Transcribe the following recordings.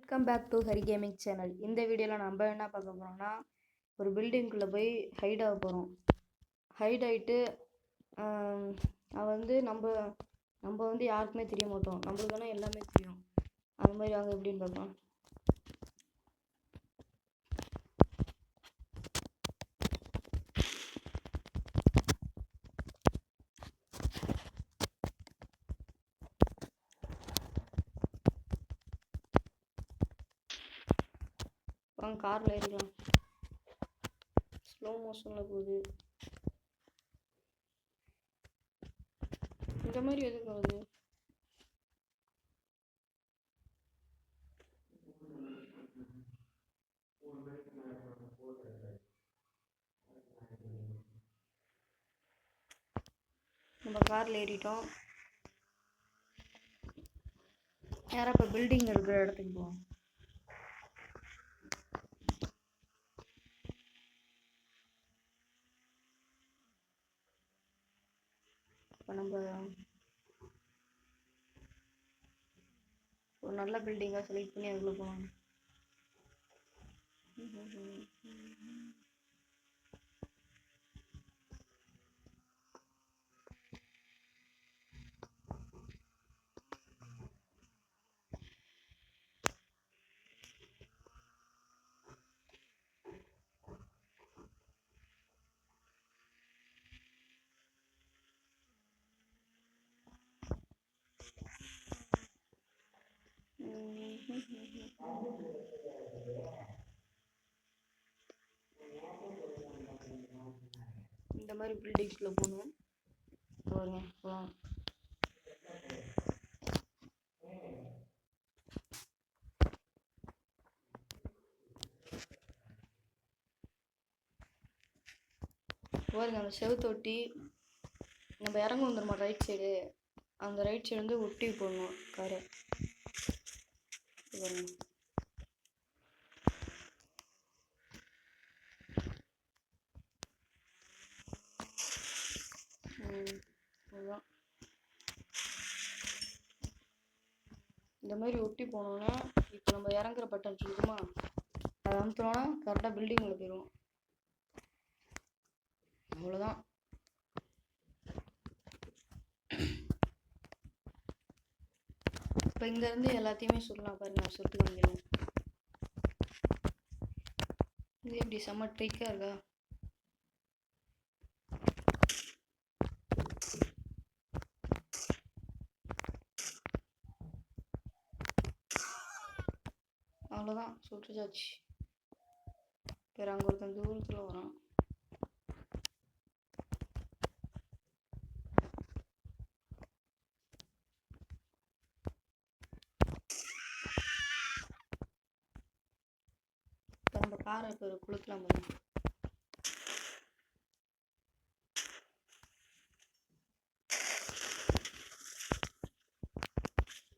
Welcome back to Hari gaming channel. இந்த வீடியோவில் நம்ம என்ன பார்க்க போகிறோம்னா, ஒரு பில்டிங்குள்ளே போய் ஹைட் ஆக போகிறோம். ஹைட் ஆகிட்டு நம்ம வந்து யாருக்குமே தெரிய மாட்டோம். நம்மளுக்கு தானே எல்லாமே தெரியும். அந்த மாதிரி அவங்க எப்படின்னு பார்க்கலாம். வாங்க காரில் ஏறிக்கலாம். ஸ்லோ மோஷனில் போகுது. இந்த மாதிரி எதுக்கு ஆகுது? நம்ம காரில் ஏறிட்டோம். யாரா இப்போ பில்டிங் இருக்கிற இடத்துக்கு போவோம். இப்போ நம்ம ஒரு நல்ல பில்டிங்காக செலக்ட் பண்ணி அதுக்குள்ளே போவோம். இந்த மாதிரி பில்டிங்ஸ்ல போகணும். பாருங்க போகலாம். பாருங்க அந்த செவுத்தொட்டி நம்ம இறங்க வந்துடுமா ரைட் சைடு. அந்த ரைட் சைடு வந்து ஒட்டி போடணும் காரை. பாருங்க அதுதான். இந்த மாதிரி ஒட்டி போனோன்னா இப்போ நம்ம இறங்குற பட்டன் சொல்லுமா, அதை அமுத்தோன்னா கரெக்டாக பில்டிங்கில் போயிடும். அவ்வளோதான். இப்போ இங்கேருந்து எல்லாத்தையுமே சொல்லலாம் பாருங்க. நான் சொல்லிட்டு வந்தேன். இது எப்படி செம்ம ட்ரிக்காக இருக்கா? அவ்வளோதான் சுட்டுச்சாச்சு. வேறு அங்கே ஒருத்தன் தூரத்தில் வரான். இப்போ நம்ம காரை இப்போ குளுக்கலாம் பாருங்க.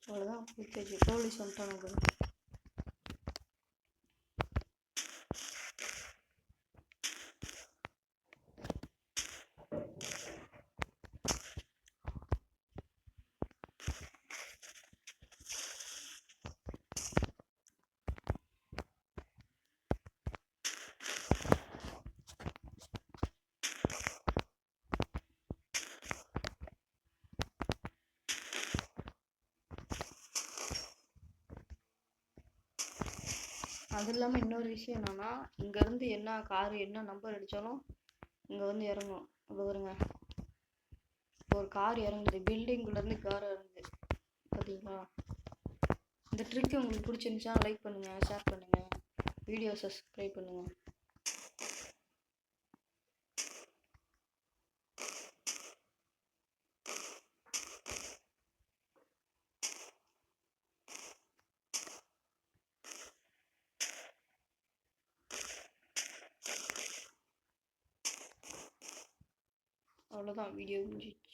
அவ்வளோதான் குளிச்சாச்சு. போலீஸ் வந்துட்டாங்க பாருங்க. அது இல்லாமல் இன்னொரு விஷயம் என்னன்னா, இங்கேருந்து என்ன காரு என்ன நம்பர் அடித்தாலும் இங்கே வந்து இறங்கும். இப்போ வருங்க, ஒரு கார் இறங்குது. பில்டிங்குள்ளேருந்து கார் இறங்குது பார்த்தீங்களா? இந்த ட்ரிக் உங்களுக்கு பிடிச்சிருந்துச்சா லைக் பண்ணுங்கள், ஷேர் பண்ணுங்கள், வீடியோ சப்ஸ்கிரைப் பண்ணுங்கள். அவ்வளோதான் வீடியோ முடிஞ்சிச்சு.